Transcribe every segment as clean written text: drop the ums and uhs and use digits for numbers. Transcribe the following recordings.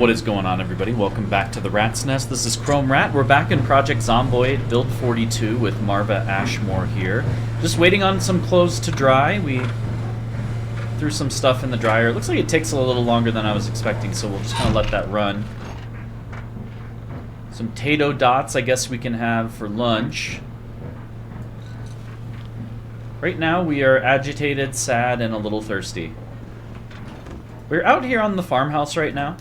What is going on, everybody? Welcome back to the Rat's Nest. This is Chrome Rat. We're back in Project Zomboid, build 42 with Marva Ashmore here. Just waiting on some clothes to dry. We threw some stuff in the dryer. It looks like it takes a little longer than I was expecting, so we'll just kind of let that run. Some potato dots I guess we can have for lunch. Right now we are agitated, sad, and a little thirsty. We're out here on the farmhouse right now.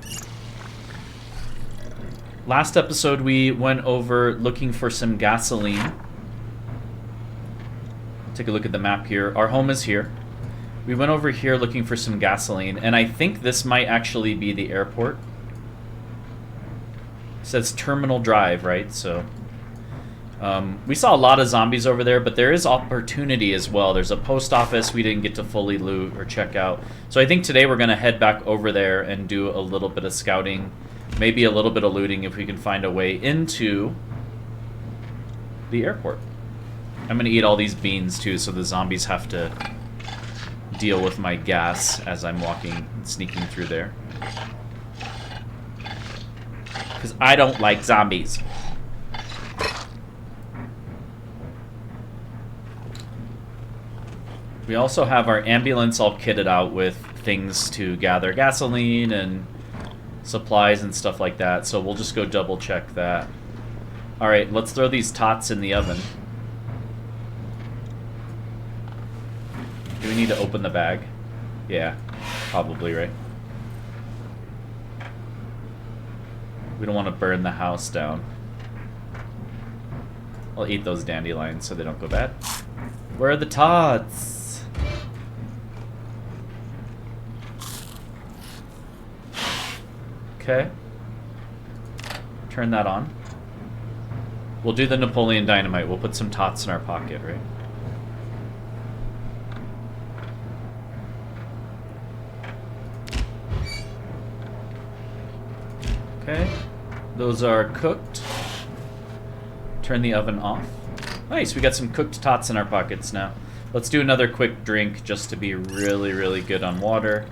Last episode we went over looking for some gasoline. Take a look at the map here. Our home is here. We went over here looking for some gasoline, and I think this might actually be the airport. It says Terminal Drive, right? So we saw a lot of zombies over there, but there is opportunity as well. There's a post office we didn't get to fully loot or check out. So I think today we're going to head back over there and do a little bit of scouting. Maybe a little bit of looting if we can find a way into the airport. I'm going to eat all these beans too, so the zombies have to deal with my gas as I'm walking, sneaking through there. Because I don't like zombies. We also have our ambulance all kitted out with things to gather gasoline and supplies and stuff like that, so we'll just go double check that. Alright, let's throw these tots in the oven. Do we need to open the bag? Yeah, probably, right? We don't want to burn the house down. I'll eat those dandelions so they don't go bad. Where are the tots? Okay. Turn that on. We'll do the Napoleon Dynamite. We'll put some tots in our pocket, right? Okay. Those are cooked. Turn the oven off. Nice, we got some cooked tots in our pockets now. Let's do another quick drink just to be really, really good on water.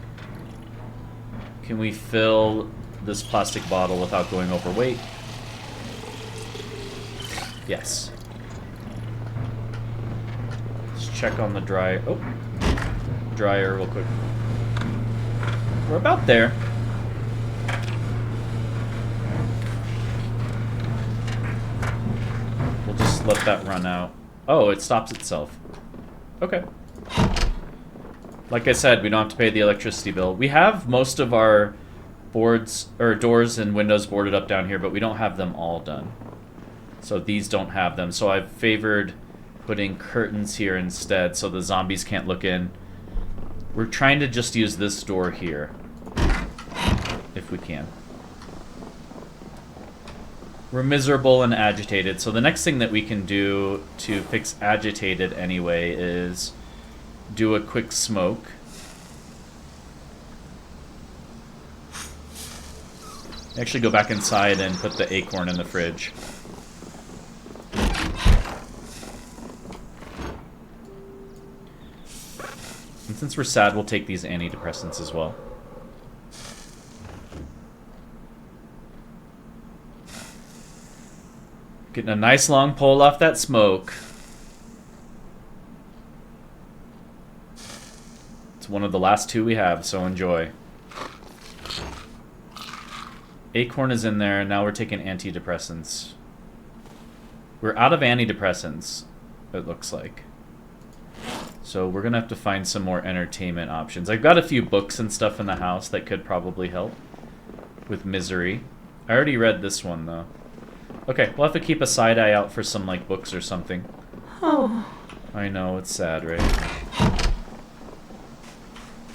Can we fill this plastic bottle without going overweight? Yes. Let's check on the dryer. Oh, dryer real quick. We're about there. We'll just let that run out. Oh, it stops itself. Okay. Like I said, we don't have to pay the electricity bill. We have most of our boards or doors and windows boarded up down here, but we don't have them all done. So these don't have them. So I've favored putting curtains here instead so the zombies can't look in. We're trying to just use this door here if we can. We're miserable and agitated, so the next thing that we can do to fix agitated anyway is do a quick smoke. Actually go back inside and put the acorn in the fridge. And since we're sad, we'll take these antidepressants as well. Getting a nice long pull off that smoke. It's one of the last two we have, so enjoy. Acorn is in there, now we're taking antidepressants. We're out of antidepressants, it looks like. So we're gonna have to find some more entertainment options. I've got a few books and stuff in the house that could probably help with misery. I already read this one, though. Okay, we'll have to keep a side eye out for some, like, books or something. Oh. I know, it's sad, right?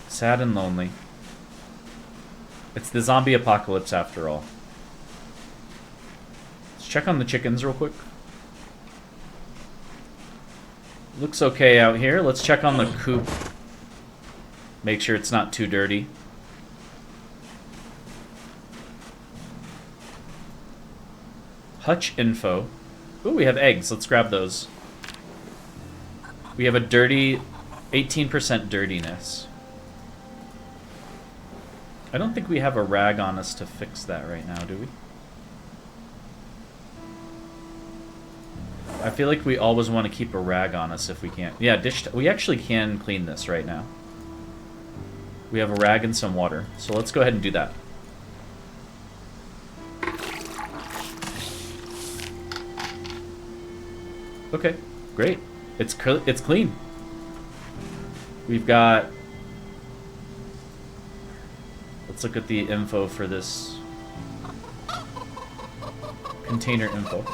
Sad and lonely. It's the zombie apocalypse after all. Let's check on the chickens real quick. Looks okay out here. Let's check on the coop. Make sure it's not too dirty. Hutch info. Ooh, we have eggs. Let's grab those. We have a dirty 18% dirtiness. I don't think we have a rag on us to fix that right now, do we? I feel like we always want to keep a rag on us if we can. Yeah, we actually can clean this right now. We have a rag and some water, so let's go ahead and do that. Okay, great. It's clean. We've got... Let's look at the info for this. Container info.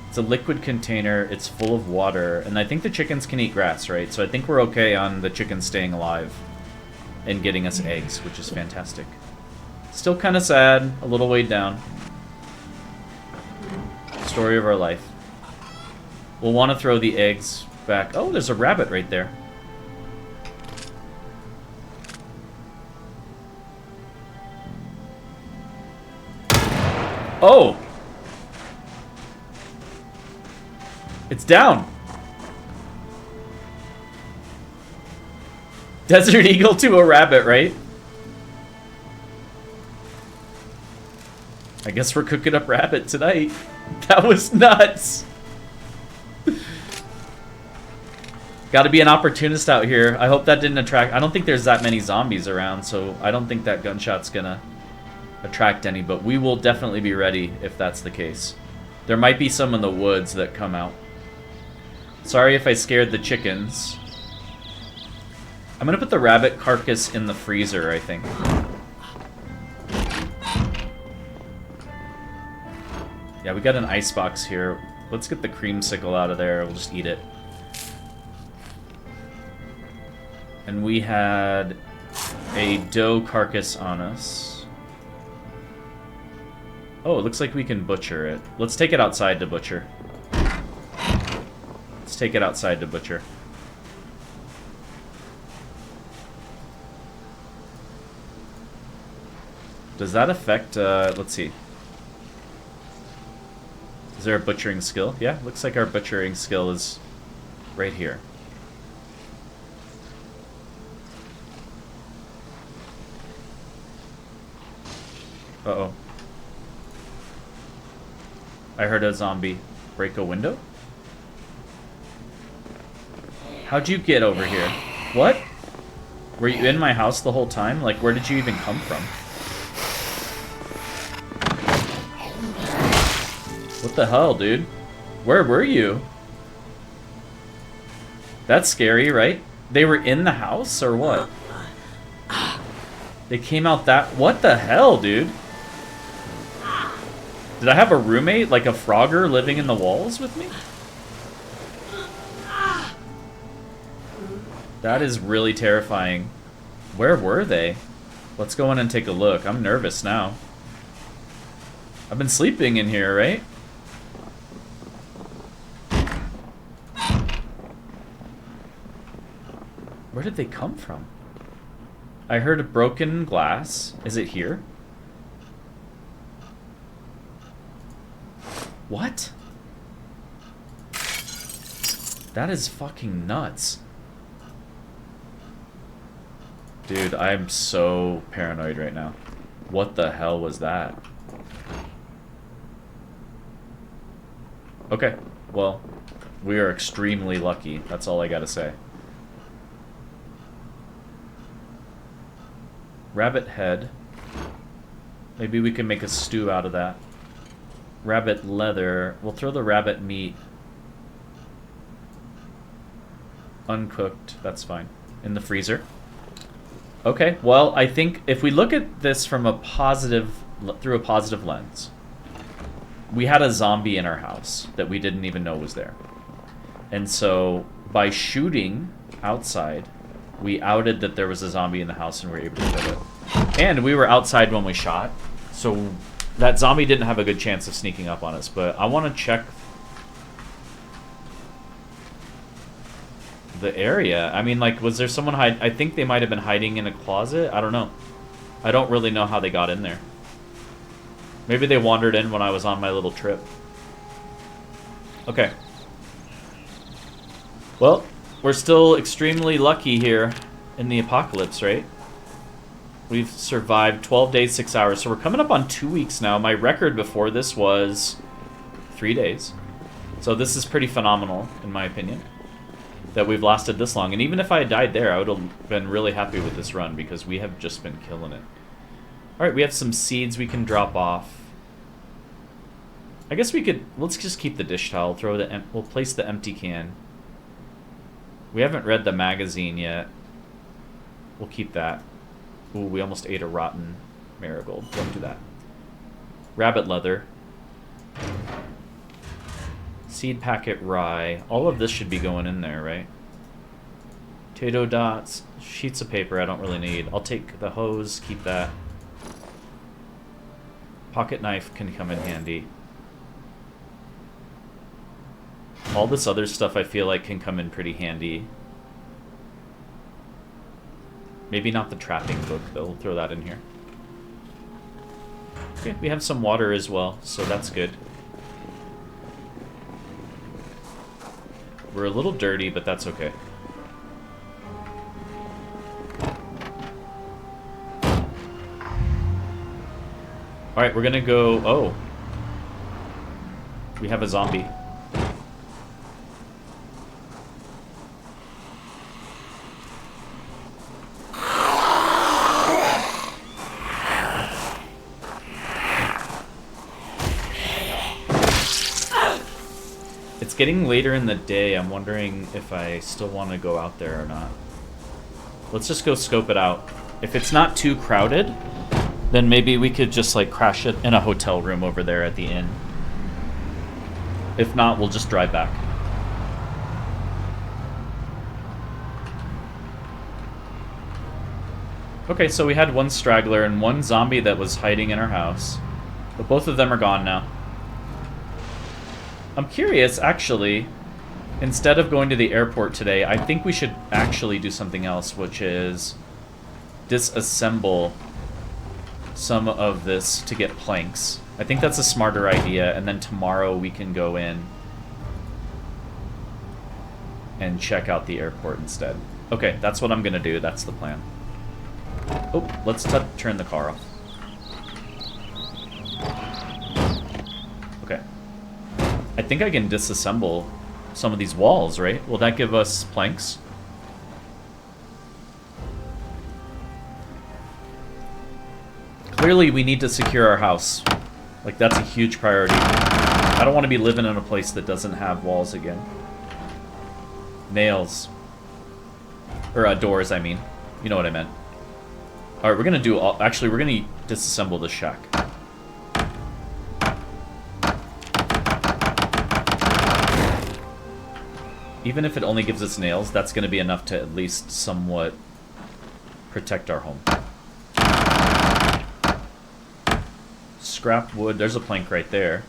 It's a liquid container, it's full of water, and I think the chickens can eat grass, right? So I think we're okay on the chickens staying alive and getting us eggs, which is fantastic. Still kind of sad, a little weighed down. Story of our life. We'll want to throw the eggs back. Oh, there's a rabbit right there. Oh! It's down! Desert eagle to a rabbit, right? I guess we're cooking up rabbit tonight. That was nuts! Gotta be an opportunist out here. I hope that didn't attract... I don't think there's that many zombies around, so I don't think that gunshot's gonna attract any, but we will definitely be ready if that's the case. There might be some in the woods that come out. Sorry if I scared the chickens. I'm gonna put the rabbit carcass in the freezer, I think. Yeah, we got an icebox here. Let's get the creamsicle out of there. We'll just eat it. And we had a doe carcass on us. Oh, it looks like we can butcher it. Let's take it outside to butcher. Let's take it outside to butcher. Does that affect, let's see. Is there a butchering skill? Yeah, looks like our butchering skill is right here. Uh-oh. I heard a zombie break a window? How'd you get over here? What? Were you in my house the whole time? Like, where did you even come from? What the hell, dude? Where were you? That's scary, right? They were in the house, or what? They came out that... What the hell, dude? Did I have a roommate, like a Frogger, living in the walls with me? That is really terrifying. Where were they? Let's go in and take a look. I'm nervous now. I've been sleeping in here, right? Where did they come from? I heard a broken glass. Is it here? What? That is fucking nuts. Dude, I'm so paranoid right now. What the hell was that? Okay, well, we are extremely lucky. That's all I gotta say. Rabbit head. Maybe we can make a stew out of that. Rabbit leather. We'll throw the rabbit meat. Uncooked. That's fine. In the freezer. Okay, well, I think if we look at this from a positive, through a positive lens, we had a zombie in our house that we didn't even know was there. And so, by shooting outside, we outed that there was a zombie in the house and we were able to kill it. And we were outside when we shot, so that zombie didn't have a good chance of sneaking up on us. But I want to check the area. I mean, like, was there someone hide? I think they might have been hiding in a closet. I don't know. I don't really know how they got in there. Maybe they wandered in when I was on my little trip. Okay. Well, we're still extremely lucky here in the apocalypse, right? We've survived 12 days, 6 hours. So we're coming up on 2 weeks now. My record before this was 3 days. So this is pretty phenomenal, in my opinion, that we've lasted this long. And even if I had died there, I would have been really happy with this run because we have just been killing it. Alright, we have some seeds we can drop off. I guess we could... Let's just keep the dish towel. We'll place the empty can. We haven't read the magazine yet. We'll keep that. Ooh, we almost ate a rotten marigold. Don't do that. Rabbit leather. Seed packet rye. All of this should be going in there, right? Potato dots. Sheets of paper I don't really need. I'll take the hose, keep that. Pocket knife can come in handy. All this other stuff I feel like can come in pretty handy. Maybe not the trapping book, though. We'll throw that in here. Okay, we have some water as well, so that's good. We're a little dirty, but that's okay. Alright, we're gonna go... Oh. We have a zombie. It's getting later in the day. I'm wondering if I still want to go out there or not. Let's just go scope it out. If it's not too crowded, then maybe we could just like crash it in a hotel room over there at the inn. If not, we'll just drive back. Okay, so we had one straggler and one zombie that was hiding in our house. But both of them are gone now. I'm curious, actually, instead of going to the airport today, I think we should actually do something else, which is disassemble some of this to get planks. I think that's a smarter idea, and then tomorrow we can go in and check out the airport instead. Okay, that's what I'm gonna do. That's the plan. Oh, let's turn the car off. Okay. I think I can disassemble some of these walls, right? Will that give us planks? Clearly, we need to secure our house. Like, that's a huge priority. I don't want to be living in a place that doesn't have walls again. Nails. Or doors, I mean. You know what I meant. Alright, we're gonna do all... Actually, we're gonna disassemble the shack. Even if it only gives us nails, that's gonna be enough to at least somewhat protect our home. Scrap wood. There's a plank right there.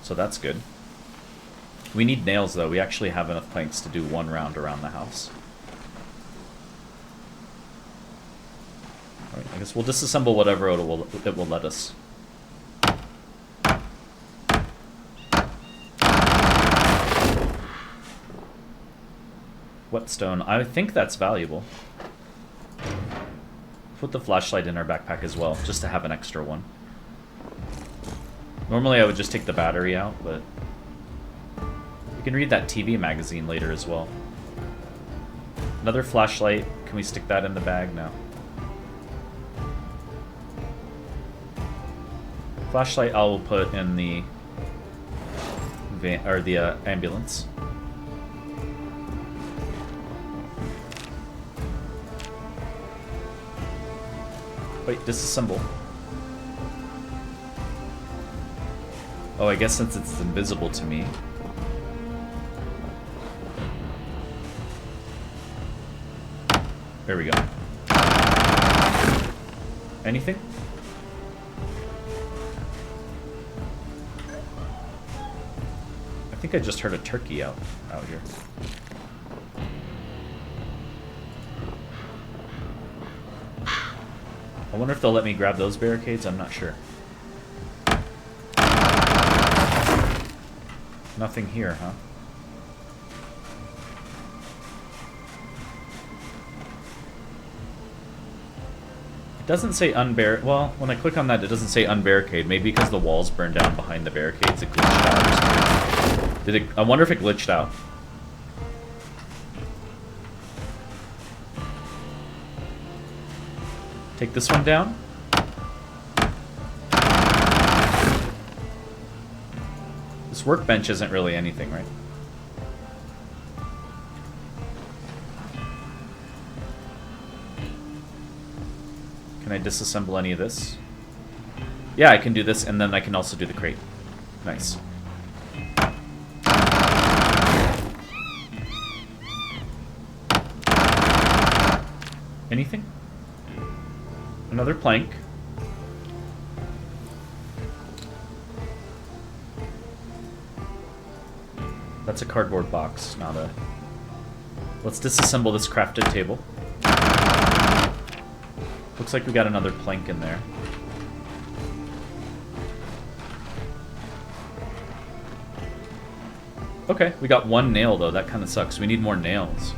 So that's good. We need nails, though. We actually have enough planks to do one round around the house. Alright, I guess we'll disassemble whatever it will let us. Whetstone. I think that's valuable. Put the flashlight in our backpack as well, just to have an extra one. Normally I would just take the battery out, but you can read that TV magazine later as well. Another flashlight. Can we stick that in the bag? No. Flashlight I will put in the van, or the ambulance. Wait, disassemble. Oh, I guess since it's invisible to me. There we go. Anything? I think I just heard a turkey out here. I wonder if they'll let me grab those barricades. I'm not sure. Nothing here, huh? It doesn't say well, when I click on that, it doesn't say unbarricade. Maybe because the walls burned down behind the barricades, it glitched out or something. Did it? I wonder if it glitched out. Take this one down. This workbench isn't really anything, right? Can I disassemble any of this? Yeah, I can do this, and then I can also do the crate. Nice. Anything? Another plank. That's a cardboard box, not a... Let's disassemble this crafted table. Looks like we got another plank in there. Okay, we got one nail, though. That kind of sucks. We need more nails.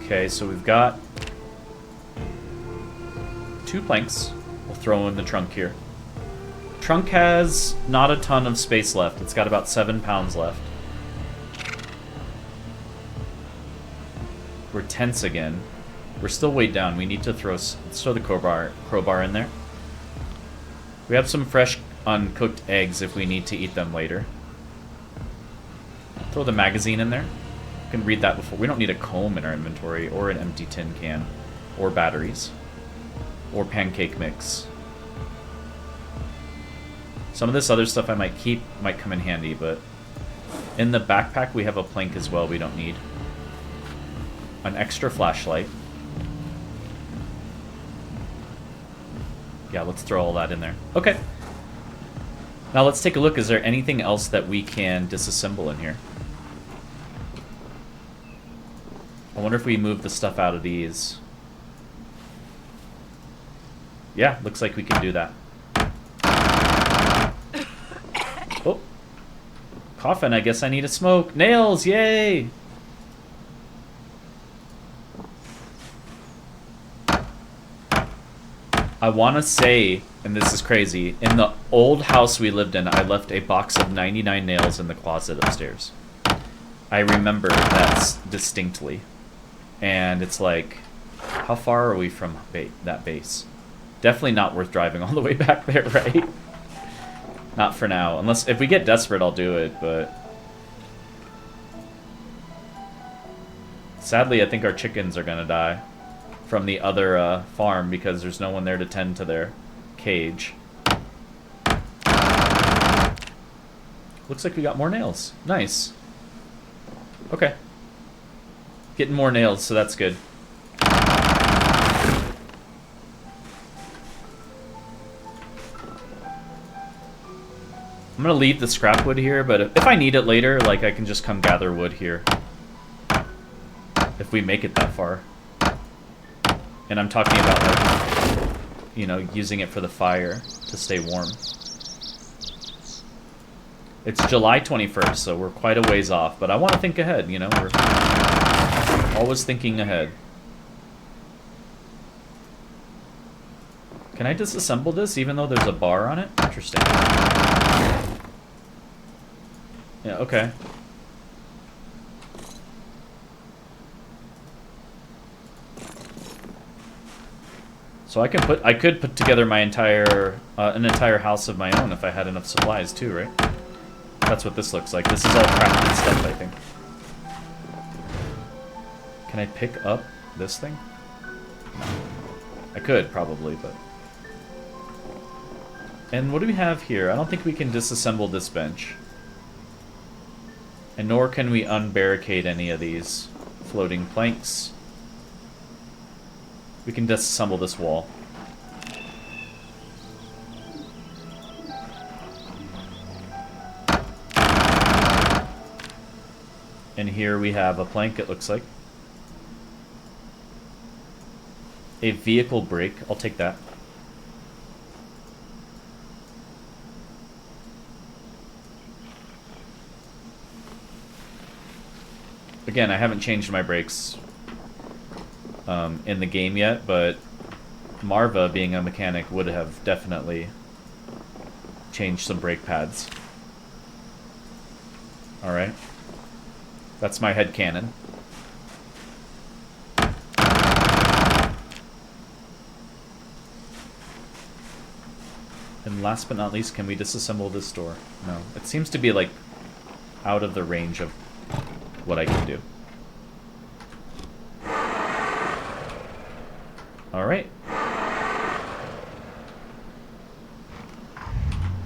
Okay, so we've got 2 planks. We'll throw in the trunk here. Trunk has not a ton of space left. It's got about 7 pounds left. We're tense again. We're still weighed down. We need to let's throw the crowbar in there. We have some fresh uncooked eggs if we need to eat them later. Throw the magazine in there. You can read that before. We don't need a comb in our inventory, or an empty tin can, or batteries, or pancake mix. Some of this other stuff I might keep, might come in handy, but in the backpack we have a plank as well we don't need. An extra flashlight. Yeah, let's throw all that in there. Okay. Now let's take a look. Is there anything else that we can disassemble in here? I wonder if we move the stuff out of these. Yeah, looks like we can do that. Oh. Coffin, I guess I need a smoke. Nails, yay! I want to say, and this is crazy, in the old house we lived in, I left a box of 99 nails in the closet upstairs. I remember that distinctly. And it's like, how far are we from that base? Definitely not worth driving all the way back there, right? Not for now. Unless, if we get desperate, I'll do it, but... Sadly, I think our chickens are gonna die from the other farm because there's no one there to tend to their cage. Looks like we got more nails. Nice. Okay. Getting more nails, so that's good. I'm gonna leave the scrap wood here, but if I need it later, like, I can just come gather wood here. If we make it that far. And I'm talking about, like, you know, using it for the fire to stay warm. It's July 21st, so we're quite a ways off, but I want to think ahead, you know? We're always thinking ahead. Can I disassemble this even though there's a bar on it? Interesting. Yeah, okay. So I could put together my entire an entire house of my own if I had enough supplies too, right? That's what this looks like. This is all crafted stuff, I think. Can I pick up this thing? No. I could probably, but... And what do we have here? I don't think we can disassemble this bench. And nor can we unbarricade any of these floating planks. We can disassemble this wall. And here we have a plank, it looks like. A vehicle brake. I'll take that. Again, I haven't changed my brakes in the game yet, but Marva, being a mechanic, would have definitely changed some brake pads. Alright. That's my headcanon. And last but not least, can we disassemble this door? No. It seems to be, like, out of the range of what I can do. Alright.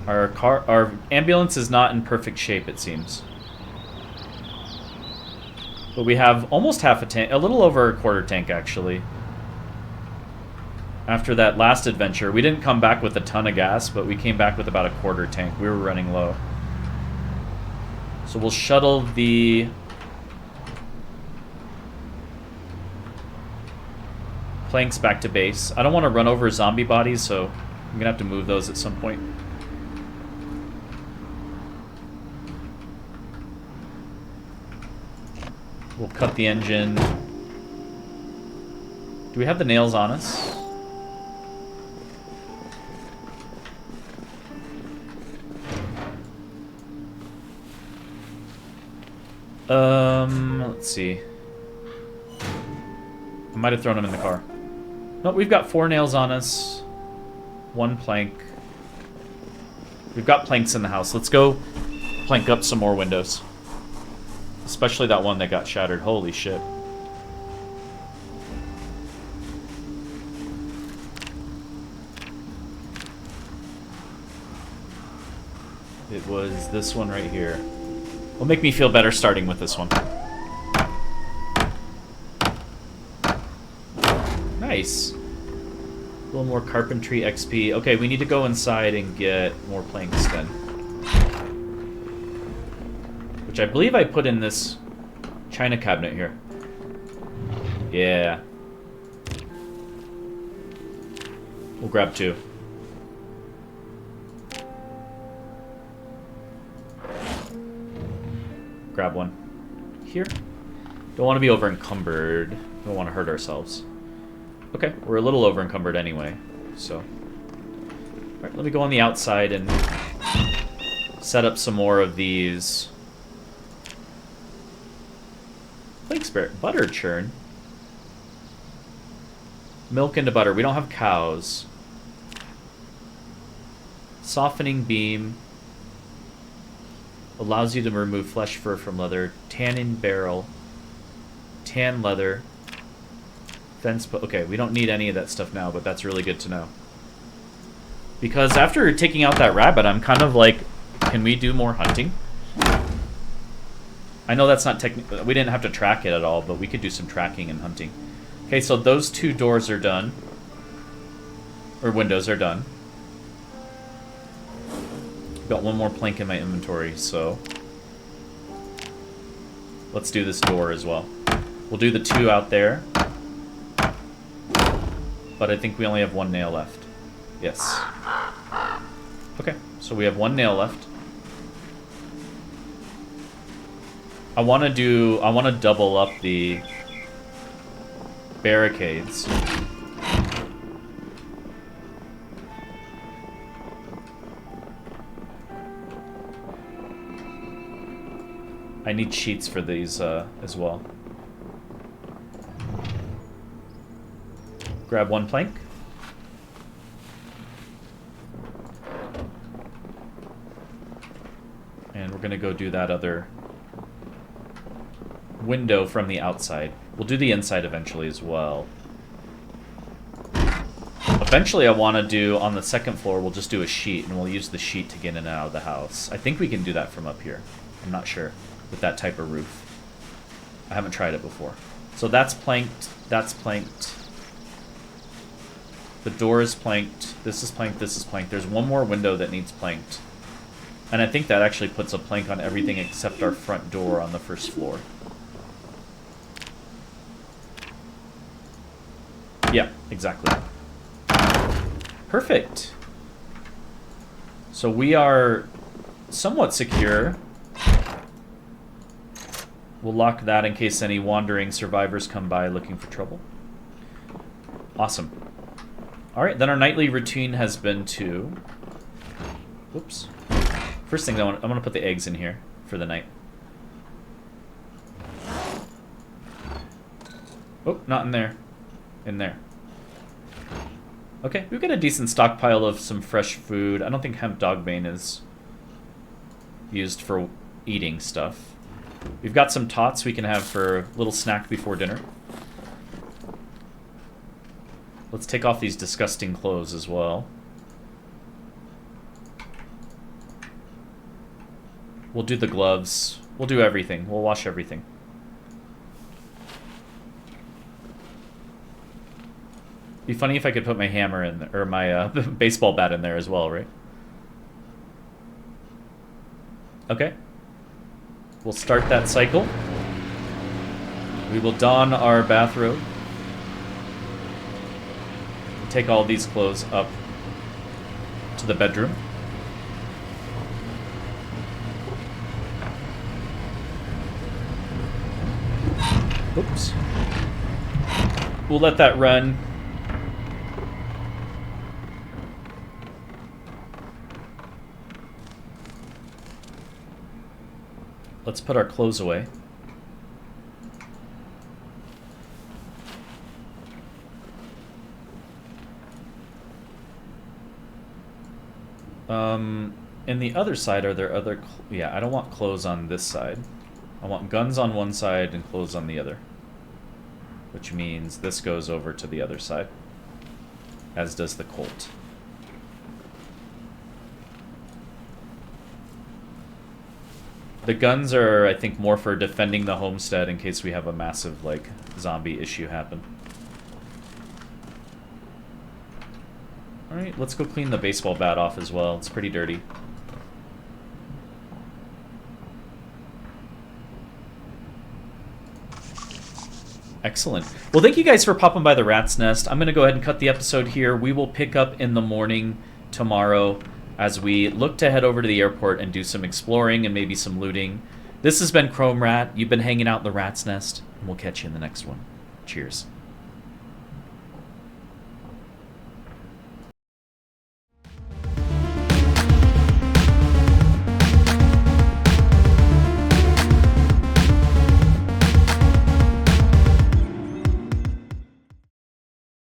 Our ambulance is not in perfect shape, it seems. But we have almost half a tank, a little over a quarter tank, actually. After that last adventure, we didn't come back with a ton of gas, but we came back with about a quarter tank. We were running low. So we'll shuttle the planks back to base. I don't want to run over zombie bodies, so I'm going to have to move those at some point. We'll cut the engine. Do we have the nails on us? Let's see. I might have thrown them in the car. No, we've got 4 nails on us. 1 plank. We've got planks in the house. Let's go plank up some more windows. Especially that one that got shattered. Holy shit. It was this one right here. Will make me feel better starting with this one. Nice. A little more Carpentry XP. Okay, we need to go inside and get more planks then. Which I believe I put in this china cabinet here. Yeah. We'll grab 2. Grab 1 here. Don't want to be over encumbered. Don't want to hurt ourselves. Okay, we're a little over encumbered anyway, so. Alright, let me go on the outside and set up some more of these. Plank spirit. Butter churn. Milk into butter. We don't have cows. Softening beam. Allows you to remove flesh fur from leather. Tanning barrel. Tan leather. Fence. Okay, we don't need any of that stuff now, but that's really good to know. Because after taking out that rabbit, I'm kind of like, can we do more hunting? I know that's not technical. We didn't have to track it at all, but we could do some tracking and hunting. Okay, so those 2 doors are done. Or windows are done. Got 1 more plank in my inventory, so let's do this door as well. We'll do the 2 out there. But I think we only have 1 nail left. Yes. Okay, so we have 1 nail left. I want to double up the barricades. I need sheets for these as well. Grab 1 plank. And we're going to go do that other window from the outside. We'll do the inside eventually as well. Eventually I want to do, on the 2nd floor, we'll just do a sheet, and we'll use the sheet to get in and out of the house. I think we can do that from up here. I'm not sure, with that type of roof. I haven't tried it before. So that's planked, that's planked. The door is planked, this is planked, this is planked. There's 1 more window that needs planked. And I think that actually puts a plank on everything except our front door on the 1st floor. Yeah, exactly. Perfect. So we are somewhat secure We'll lock that in case any wandering survivors come by looking for trouble. Awesome. Alright, then our nightly routine has been to... Whoops. First thing, I'm going to put the eggs in here for the night. Oh, not in there. In there. Okay, we've got a decent stockpile of some fresh food. I don't think hemp dogbane is used for eating stuff. We've got some tots we can have for a little snack before dinner. Let's take off these disgusting clothes as well. We'll do the gloves. We'll do everything. We'll wash everything. Be funny if I could put my hammer in there, or my baseball bat in there as well, right? Okay. We'll start that cycle. We will don our bathrobe. Take all these clothes up to the bedroom. Oops. We'll let that run. Let's put our clothes away. In the other side, are there other... Yeah, I don't want clothes on this side. I want guns on one side and clothes on the other. Which means this goes over to the other side. As does the Colt. The guns are, I think, more for defending the homestead in case we have a massive, like, zombie issue happen. Alright, let's go clean the baseball bat off as well. It's pretty dirty. Excellent. Well, thank you guys for popping by the Rat's Nest. I'm going to go ahead and cut the episode here. We will pick up in the morning tomorrow as we look to head over to the airport and do some exploring and maybe some looting. This has been Chrome Rat. You've been hanging out in the Rat's Nest, and we'll catch you in the next one. Cheers.